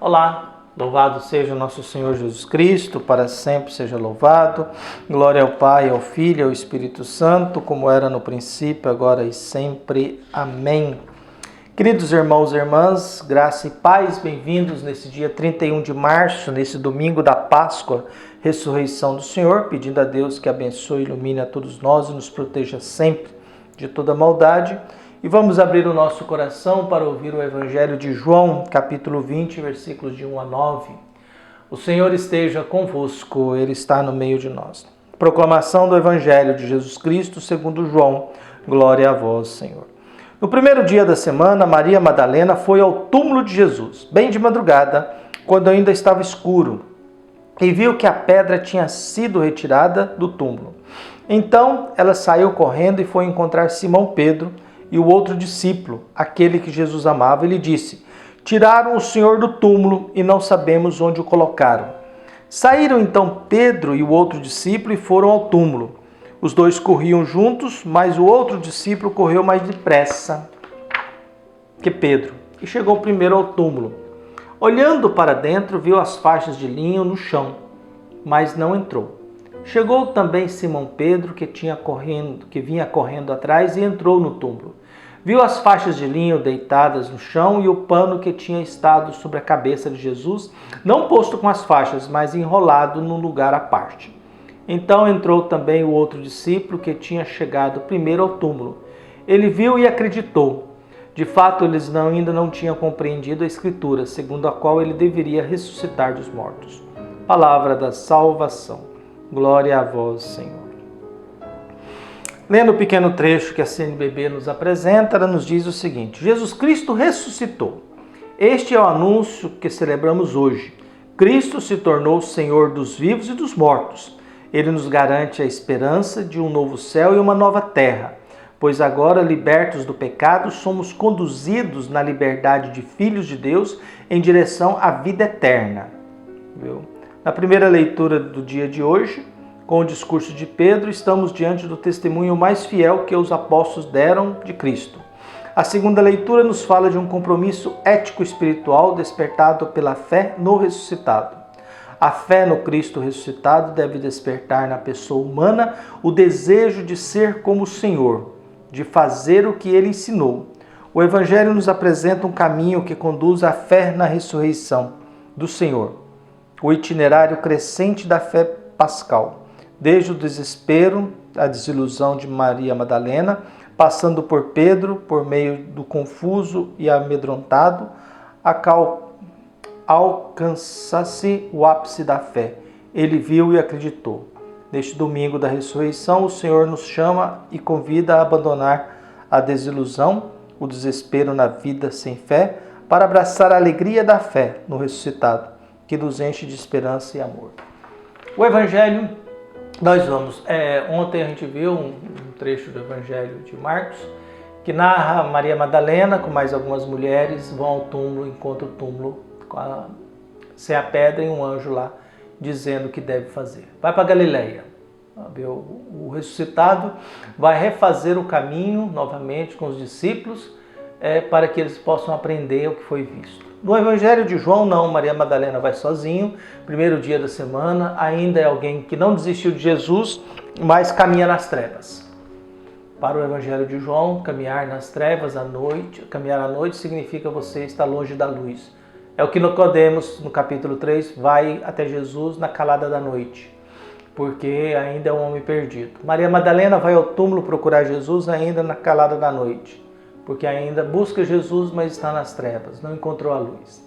Olá, louvado seja o nosso Senhor Jesus Cristo, para sempre seja louvado. Glória ao Pai, ao Filho e ao Espírito Santo, como era no princípio, agora e sempre. Amém. Queridos irmãos e irmãs, graça e paz, bem-vindos nesse dia 31 de março, nesse domingo da Páscoa, ressurreição do Senhor, pedindo a Deus que abençoe e ilumine a todos nós e nos proteja sempre de toda maldade. E vamos abrir o nosso coração para ouvir o Evangelho de João, capítulo 20, versículos de 1 a 9. O Senhor esteja convosco, Ele está no meio de nós. Proclamação do Evangelho de Jesus Cristo segundo João. Glória a vós, Senhor. No primeiro dia da semana, Maria Madalena foi ao túmulo de Jesus, bem de madrugada, quando ainda estava escuro, e viu que a pedra tinha sido retirada do túmulo. Então ela saiu correndo e foi encontrar Simão Pedro e o outro discípulo, aquele que Jesus amava, e lhe disse: tiraram o Senhor do túmulo e não sabemos onde o colocaram. Saíram então Pedro e o outro discípulo e foram ao túmulo. Os dois corriam juntos, mas o outro discípulo correu mais depressa que Pedro e chegou primeiro ao túmulo. Olhando para dentro, viu as faixas de linho no chão, mas não entrou. Chegou também Simão Pedro, que vinha correndo atrás, e entrou no túmulo. Viu as faixas de linho deitadas no chão e o pano que tinha estado sobre a cabeça de Jesus, não posto com as faixas, mas enrolado num lugar à parte. Então entrou também o outro discípulo, que tinha chegado primeiro ao túmulo. Ele viu e acreditou. De fato, eles ainda não tinham compreendido a Escritura, segundo a qual ele deveria ressuscitar dos mortos. Palavra da salvação. Glória a vós, Senhor. Lendo o pequeno trecho que a CNBB nos apresenta, ela nos diz o seguinte: Jesus Cristo ressuscitou. Este é o anúncio que celebramos hoje. Cristo se tornou Senhor dos vivos e dos mortos. Ele nos garante a esperança de um novo céu e uma nova terra, pois agora, libertos do pecado, somos conduzidos na liberdade de filhos de Deus em direção à vida eterna. Viu? Na primeira leitura do dia de hoje, com o discurso de Pedro, estamos diante do testemunho mais fiel que os apóstolos deram de Cristo. A segunda leitura nos fala de um compromisso ético-espiritual despertado pela fé no ressuscitado. A fé no Cristo ressuscitado deve despertar na pessoa humana o desejo de ser como o Senhor, de fazer o que Ele ensinou. O Evangelho nos apresenta um caminho que conduz à fé na ressurreição do Senhor. O itinerário crescente da fé pascal, desde o desespero, a desilusão de Maria Madalena, passando por Pedro, por meio do confuso e amedrontado, alcança-se o ápice da fé. Ele viu e acreditou. Neste domingo da ressurreição, o Senhor nos chama e convida a abandonar a desilusão, o desespero na vida sem fé, para abraçar a alegria da fé no ressuscitado, que nos enche de esperança e amor. O Evangelho, nós vamos... Ontem a gente viu um trecho do Evangelho de Marcos, que narra Maria Madalena, com mais algumas mulheres, vão ao túmulo, encontram o túmulo sem a pedra e um anjo lá, dizendo o que deve fazer. Vai para Galileia. O ressuscitado vai refazer o caminho novamente com os discípulos, para que eles possam aprender o que foi visto. No Evangelho de João, não, Maria Madalena vai sozinho, primeiro dia da semana, ainda é alguém que não desistiu de Jesus, mas caminha nas trevas. Para o Evangelho de João, caminhar nas trevas à noite, caminhar à noite significa você estar longe da luz. É o que Nicodemos, no capítulo 3, vai até Jesus na calada da noite, porque ainda é um homem perdido. Maria Madalena vai ao túmulo procurar Jesus ainda na calada da noite, porque ainda busca Jesus, mas está nas trevas, não encontrou a luz.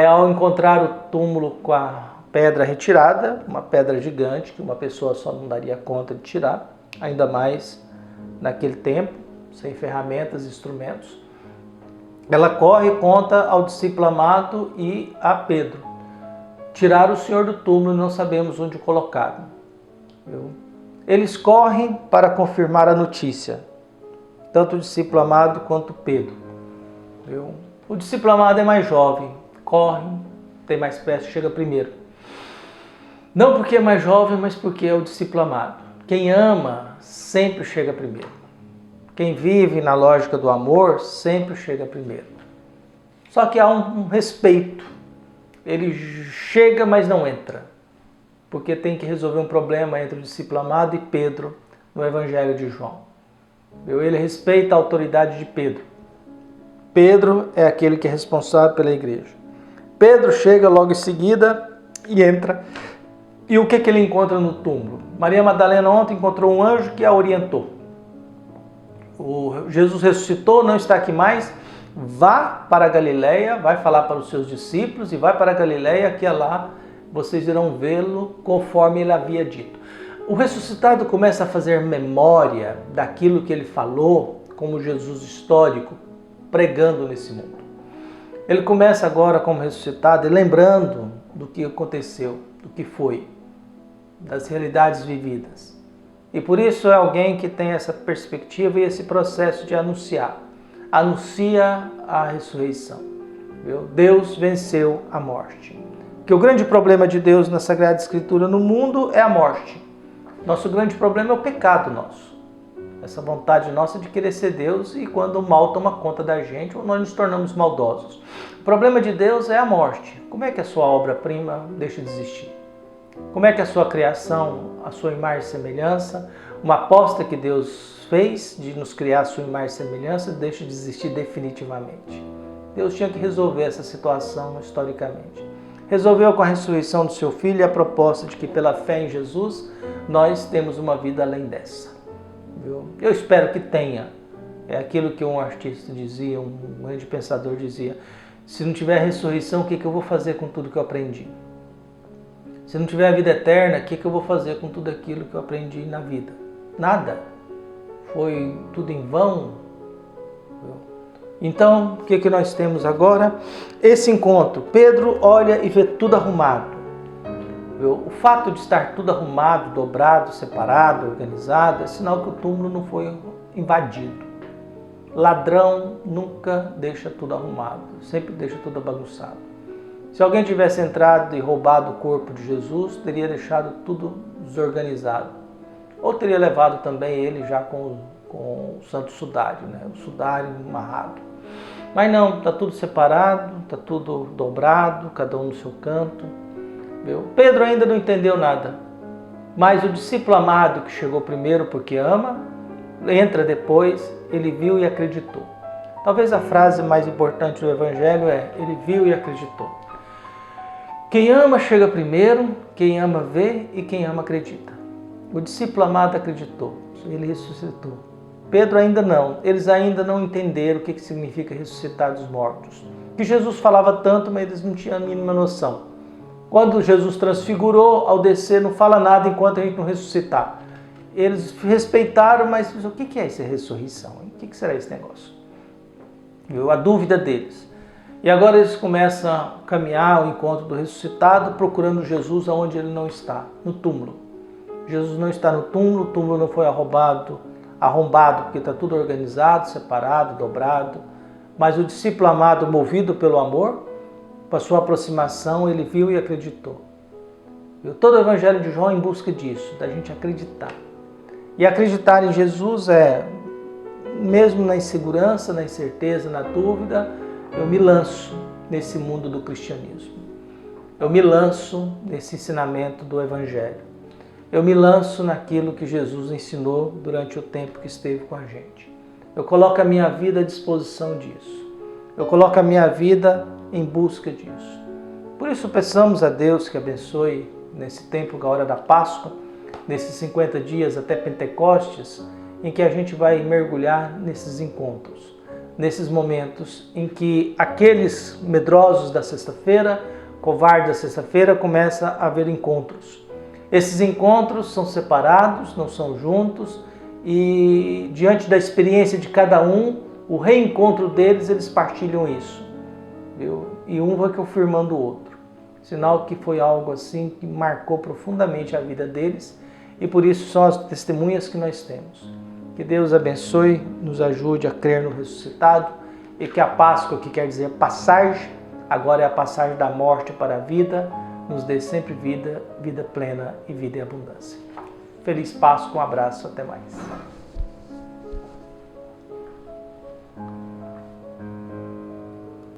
Ao encontrar o túmulo com a pedra retirada, uma pedra gigante, que uma pessoa só não daria conta de tirar, ainda mais naquele tempo, sem ferramentas e instrumentos, ela corre e conta ao discípulo amado e a Pedro: tiraram o Senhor do túmulo e não sabemos onde o colocaram. Eles correm para confirmar a notícia, tanto o discípulo amado quanto Pedro. O discípulo amado é mais jovem, corre, tem mais pressa, chega primeiro. Não porque é mais jovem, mas porque é o discípulo amado. Quem ama sempre chega primeiro. Quem vive na lógica do amor sempre chega primeiro. Só que há um respeito ele chega, mas não entra, porque tem que resolver um problema entre o discípulo amado e Pedro no Evangelho de João. Ele respeita a autoridade de Pedro. Pedro é aquele que é responsável pela igreja. Pedro chega logo em seguida e entra. E o que ele encontra no túmulo? Maria Madalena ontem encontrou um anjo que a orientou. Jesus ressuscitou, não está aqui mais. Vá para a Galileia, vai falar para os seus discípulos e vai para a Galileia, que lá vocês irão vê-lo conforme ele havia dito. O ressuscitado começa a fazer memória daquilo que ele falou como Jesus histórico, pregando nesse mundo. Ele começa agora como ressuscitado, lembrando do que aconteceu, do que foi, das realidades vividas. E por isso é alguém que tem essa perspectiva e esse processo de anunciar. Anuncia a ressurreição. Deus venceu a morte. Que o grande problema de Deus na Sagrada Escritura no mundo é a morte. Nosso grande problema é o pecado nosso. Essa vontade nossa de querer ser Deus e quando o mal toma conta da gente, nós nos tornamos maldosos. O problema de Deus é a morte. Como é que a sua obra-prima deixa de existir? Como é que a sua criação, a sua imagem e semelhança, uma aposta que Deus fez de nos criar a sua imagem e semelhança, deixa de existir definitivamente? Deus tinha que resolver essa situação historicamente. Resolveu com a ressurreição do seu Filho e a proposta de que pela fé em Jesus nós temos uma vida além dessa. Eu espero que tenha. É aquilo que um artista dizia, um grande pensador dizia: se não tiver ressurreição, o que eu vou fazer com tudo que eu aprendi? Se não tiver a vida eterna, o que eu vou fazer com tudo aquilo que eu aprendi na vida? Nada. Foi tudo em vão. Então, o que nós temos agora? Esse encontro. Pedro olha e vê tudo arrumado. O fato de estar tudo arrumado, dobrado, separado, organizado, é sinal que o túmulo não foi invadido. Ladrão nunca deixa tudo arrumado, sempre deixa tudo bagunçado. Se alguém tivesse entrado e roubado o corpo de Jesus, teria deixado tudo desorganizado. Ou teria levado também ele já com o santo sudário, o sudário amarrado. Mas não, está tudo separado, está tudo dobrado, cada um no seu canto. Pedro ainda não entendeu nada, mas o discípulo amado que chegou primeiro porque ama, entra depois, ele viu e acreditou. Talvez a frase mais importante do Evangelho é: ele viu e acreditou. Quem ama chega primeiro, quem ama vê e quem ama acredita. O discípulo amado acreditou, ele ressuscitou. Pedro ainda não, eles ainda não entenderam o que significa ressuscitar dos mortos. Que Jesus falava tanto, mas eles não tinham a mínima noção. Quando Jesus transfigurou, ao descer, não fala nada enquanto a gente não ressuscitar. Eles respeitaram, mas o que é essa ressurreição? O que será esse negócio? A dúvida deles. E agora eles começam a caminhar ao encontro do ressuscitado, procurando Jesus onde ele não está, no túmulo. Jesus não está no túmulo, o túmulo não foi arrombado, porque está tudo organizado, separado, dobrado. Mas o discípulo amado, movido pelo amor, para sua aproximação, ele viu e acreditou. Todo o Evangelho de João é em busca disso, da gente acreditar. E acreditar em Jesus mesmo na insegurança, na incerteza, na dúvida, eu me lanço nesse mundo do cristianismo. Eu me lanço nesse ensinamento do Evangelho. Eu me lanço naquilo que Jesus ensinou durante o tempo que esteve com a gente. Eu coloco a minha vida à disposição disso. Eu coloco a minha vida em busca disso. Por isso peçamos a Deus que abençoe nesse tempo, a hora da Páscoa, nesses 50 dias até Pentecostes, em que a gente vai mergulhar nesses encontros, nesses momentos em que aqueles medrosos da sexta-feira, covardes da sexta-feira, começam a haver encontros. Esses encontros são separados, não são juntos, e diante da experiência de cada um, o reencontro deles, eles partilham isso. E um vai confirmando o outro. Sinal que foi algo assim que marcou profundamente a vida deles, e por isso são as testemunhas que nós temos. Que Deus abençoe, nos ajude a crer no ressuscitado, e que a Páscoa, que quer dizer passagem, agora é a passagem da morte para a vida, nos dê sempre vida, vida plena e vida em abundância. Feliz Páscoa, um abraço, até mais.